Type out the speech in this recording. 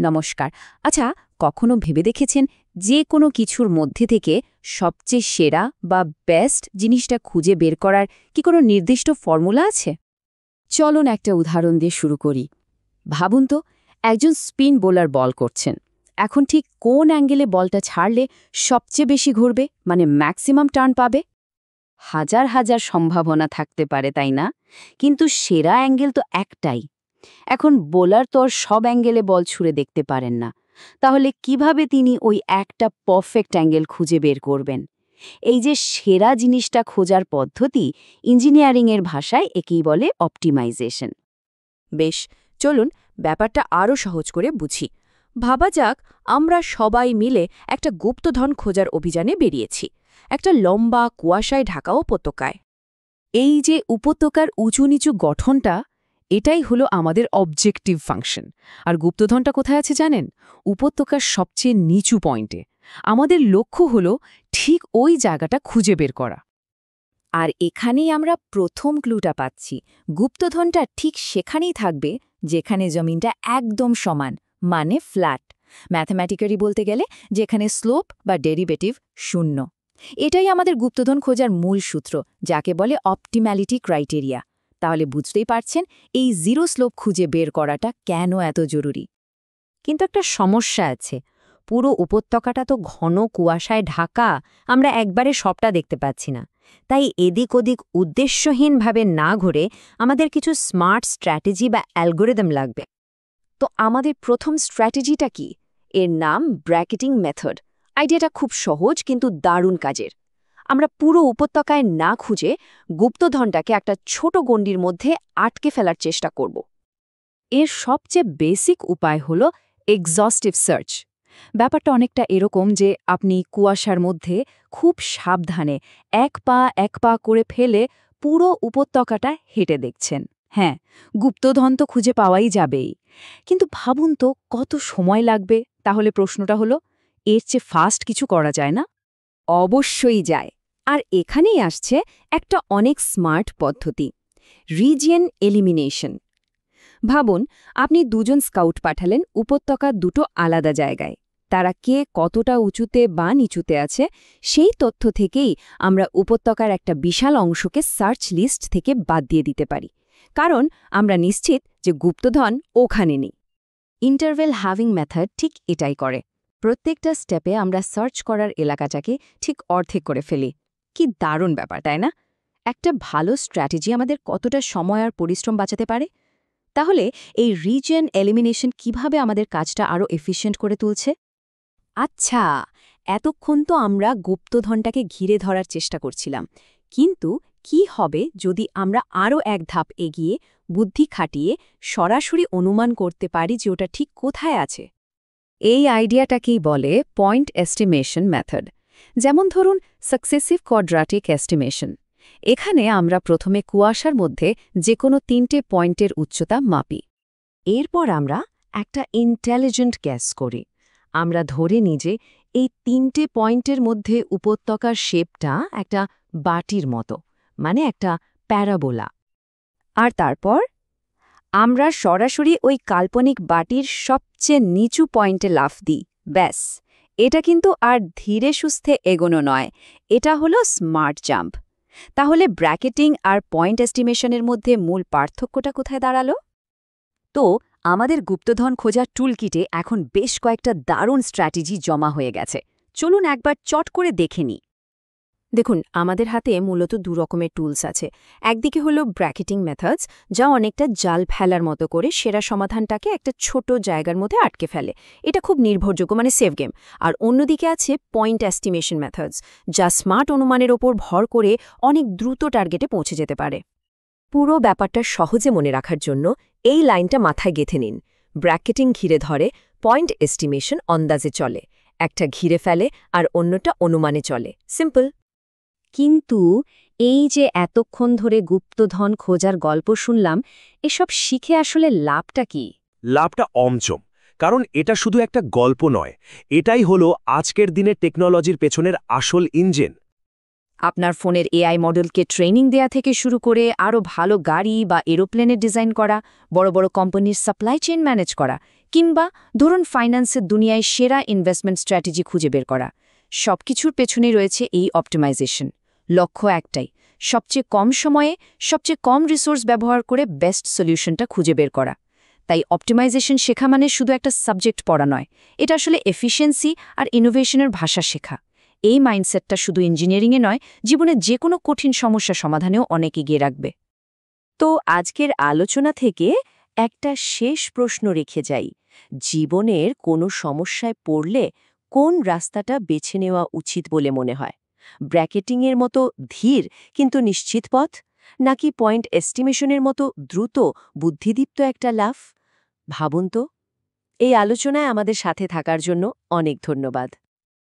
নমস্কার। আচ্ছা, কখনো ভেবে দেখেছেন যে কোনো কিছুর মধ্যে থেকে সবচেয়ে সেরা বা বেস্ট জিনিসটা খুঁজে বের করার কি কোনো নির্দিষ্ট ফর্মুলা আছে? চলুন একটা উদাহরণ দিয়ে শুরু করি। ভাবুন তো, একজন স্পিন বোলার বল করছেন। এখন ঠিক কোন অ্যাঙ্গেলে বলটা ছাড়লে সবচেয়ে বেশি ঘুরবে, মানে ম্যাক্সিমাম টার্ন পাবে? হাজার হাজার সম্ভাবনা থাকতে পারে, তাই না? কিন্তু সেরা অ্যাঙ্গেল তো একটাই। এখন বোলার তো আর সব অ্যাঙ্গেলে বল ছুঁড়ে দেখতে পারেন না। তাহলে কিভাবে তিনি ওই একটা পারফেক্ট অ্যাঙ্গেল খুঁজে বের করবেন? এই যে সেরা জিনিসটা খোঁজার পদ্ধতি, ইঞ্জিনিয়ারিংয়ের ভাষায় একেই বলে অপটিমাইজেশন। বেশ, চলুন ব্যাপারটা আরও সহজ করে বুঝি। ভাবা যাক, আমরা সবাই মিলে একটা গুপ্তধন খোঁজার অভিযানে বেরিয়েছি, একটা লম্বা কুয়াশায় ঢাকা উপত্যকায়। এই যে উপত্যকার উঁচু নিচু গঠনটা, এটাই হলো আমাদের অবজেক্টিভ ফাংশন। আর গুপ্তধনটা কোথায় আছে জানেন? উপত্যকার সবচেয়ে নিচু পয়েন্টে। আমাদের লক্ষ্য হলো ঠিক ওই জায়গাটা খুঁজে বের করা। আর এখানেই আমরা প্রথম ক্লুটা পাচ্ছি। গুপ্তধনটা ঠিক সেখানেই থাকবে যেখানে জমিনটা একদম সমান, মানে ফ্ল্যাট। ম্যাথমেটিক্যালি বলতে গেলে যেখানে স্লোপ বা ডেরিভেটিভ শূন্য। এটাই আমাদের গুপ্তধন খোঁজার মূল সূত্র, যাকে বলে অপটিম্যালিটি ক্রাইটেরিয়া। তাহলে বুঝতেই পারছেন এই জিরো স্লোপ খুঁজে বের করাটা কেন এত জরুরি। কিন্তু একটা সমস্যা আছে। পুরো উপত্যকাটা তো ঘন কুয়াশায় ঢাকা, আমরা একবারে সবটা দেখতে পাচ্ছি না। তাই এদিক ওদিক উদ্দেশ্যহীনভাবে না ঘুরে আমাদের কিছু স্মার্ট স্ট্র্যাটেজি বা অ্যালগোরিদম লাগবে। তো আমাদের প্রথম স্ট্র্যাটেজিটা কি? এর নাম ব্র্যাকেটিং মেথড। আইডিয়াটা খুব সহজ কিন্তু দারুণ কাজের। আমরা পুরো উপত্যকায় না খুঁজে গুপ্তধনটাকে একটা ছোট গণ্ডির মধ্যে আটকে ফেলার চেষ্টা করব। এর সবচেয়ে বেসিক উপায় হল এক্সস্টিভ সার্চ। ব্যাপারটা অনেকটা এরকম যে আপনি কুয়াশার মধ্যে খুব সাবধানে এক পা করে ফেলে পুরো উপত্যকাটা হেঁটে দেখছেন। হ্যাঁ, গুপ্তধন তো খুঁজে পাওয়াই যাবেই। কিন্তু ভাবুন তো কত সময় লাগবে। তাহলে প্রশ্নটা হলো, এর চেয়ে ফাস্ট কিছু করা যায় না? অবশ্যই যায়। আর এখানেই আসছে একটা অনেক স্মার্ট পদ্ধতি, রিজিয়ন এলিমিনেশন। ভাবুন, আপনি দুজন স্কাউট পাঠালেন উপত্যকার দুটো আলাদা জায়গায়। তারা কে কতটা উঁচুতে বা নিচুতে আছে, সেই তথ্য থেকেই আমরা উপত্যকার একটা বিশাল অংশকে সার্চ লিস্ট থেকে বাদ দিয়ে দিতে পারি। কারণ আমরা নিশ্চিত যে গুপ্তধন ওখানে নেই। ইন্টারভেল হ্যাভিং মেথড ঠিক এটাই করে। প্রত্যেকটা স্টেপে আমরা সার্চ করার এলাকাটাকে ঠিক অর্ধেক করে ফেলি। কি দারুণ ব্যাপার, তাই না? একটা ভালো স্ট্র্যাটেজি আমাদের কতটা সময় আর পরিশ্রম বাঁচাতে পারে। তাহলে এই রিজিয়ন এলিমিনেশন কিভাবে আমাদের কাজটা আরও এফিশিয়েন্ট করে তুলছে? আচ্ছা, এতক্ষণ তো আমরা গুপ্তধনটাকে ঘিরে ধরার চেষ্টা করছিলাম। কিন্তু কি হবে যদি আমরা আরও এক ধাপ এগিয়ে বুদ্ধি খাটিয়ে সরাসরি অনুমান করতে পারি যে ওটা ঠিক কোথায় আছে? এই আইডিয়াটাকেই বলে পয়েন্ট এস্টিমেশন মেথড। যেমন ধরুন সাকসেসিভ কোয়াড্রাটিক এস্টিমেশন। এখানে আমরা প্রথমে কুয়াশার মধ্যে যে কোনো 3টে পয়েন্টের উচ্চতা মাপি। এরপর আমরা একটা ইন্টেলিজেন্ট গ্যাস করি। আমরা ধরে নিই যে এই 3টে পয়েন্টের মধ্যে উপত্যকার শেপটা একটা বাটির মতো, মানে একটা প্যারাবোলা। আর তারপর আমরা সরাসরি ওই কাল্পনিক বাটির সবচেয়ে নিচু পয়েন্টে লাফ দিই। ব্যাস, এটা কিন্তু আর ধীরে সুস্থে এগোনো নয়, এটা হলো স্মার্ট জাম্প। তাহলে ব্র্যাকেটিং আর পয়েন্ট এস্টিমেশনের মধ্যে মূল পার্থক্যটা কোথায় দাঁড়ালো? তো আমাদের গুপ্তধন খোঁজার টুলকিটে এখন বেশ কয়েকটা দারুণ স্ট্র্যাটেজি জমা হয়ে গেছে। চলুন একবার চট করে দেখে নিই। দেখুন, আমাদের হাতে মূলত দু রকমের টুলস আছে। একদিকে হলো ব্র্যাকেটিং মেথডস, যা অনেকটা জাল ফেলার মতো করে সেরা সমাধানটাকে একটা ছোট জায়গার মধ্যে আটকে ফেলে। এটা খুব নির্ভরযোগ্য, মানে সেফ গেম। আর অন্যদিকে আছে পয়েন্ট এস্টিমেশন মেথডস, যা স্মার্ট অনুমানের ওপর ভর করে অনেক দ্রুত টার্গেটে পৌঁছে যেতে পারে। পুরো ব্যাপারটা সহজে মনে রাখার জন্য এই লাইনটা মাথায় গেঁথে নিন। ব্র্যাকেটিং ঘিরে ধরে, পয়েন্ট এস্টিমেশন অন্দাজে চলে। একটা ঘিরে ফেলে আর অন্যটা অনুমানে চলে। সিম্পল। কিন্তু এই যে এতক্ষণ ধরে গুপ্তধন খোঁজার গল্প শুনলাম, এসব শিখে আসলে লাভটা কি? লাভটা অমচম। কারণ এটা শুধু একটা গল্প নয়, এটাই হলো আজকের দিনের টেকনোলজির পেছনের আসল ইঞ্জিন। আপনার ফোনের এআই মডেলকে ট্রেনিং দেয়া থেকে শুরু করে আরও ভালো গাড়ি বা এরোপ্লেনের ডিজাইন করা, বড় বড় কোম্পানির সাপ্লাই চেইন ম্যানেজ করা, কিংবা ধরুন ফাইন্যান্সের দুনিয়ায় সেরা ইনভেস্টমেন্ট স্ট্র্যাটেজি খুঁজে বের করা। সবকিছুর পেছনে রয়েছে এই অপটিমাইজেশন। লক্ষ্য একটাই, সবচেয়ে কম সময়ে সবচেয়ে কম রিসোর্স ব্যবহার করে বেস্ট সলিউশনটা খুঁজে বের করা। তাই অপটিমাইজেশন শেখা মানে শুধু একটা সাবজেক্ট পড়া নয়, এটা আসলে এফিশিয়েন্সি আর ইনোভেশনের ভাষা শেখা। এই মাইন্ডসেটটা শুধু ইঞ্জিনিয়ারিংয়ে নয়, জীবনে যে কোনো কঠিন সমস্যা সমাধানেও অনেক এগিয়ে রাখবে। তো আজকের আলোচনা থেকে একটা শেষ প্রশ্ন রেখে যাই, জীবনের কোনো সমস্যায় পড়লে কোন রাস্তাটা বেছে নেওয়া উচিত বলে মনে হয়? ব্র্যাকেটিংয়ের মতো ধীর কিন্তু নিশ্চিত পথ, নাকি পয়েন্ট এস্টিমেশনের মতো দ্রুত বুদ্ধিদীপ্ত একটা লাফ? ভাবুন তো। এই আলোচনায় আমাদের সাথে থাকার জন্য অনেক ধন্যবাদ।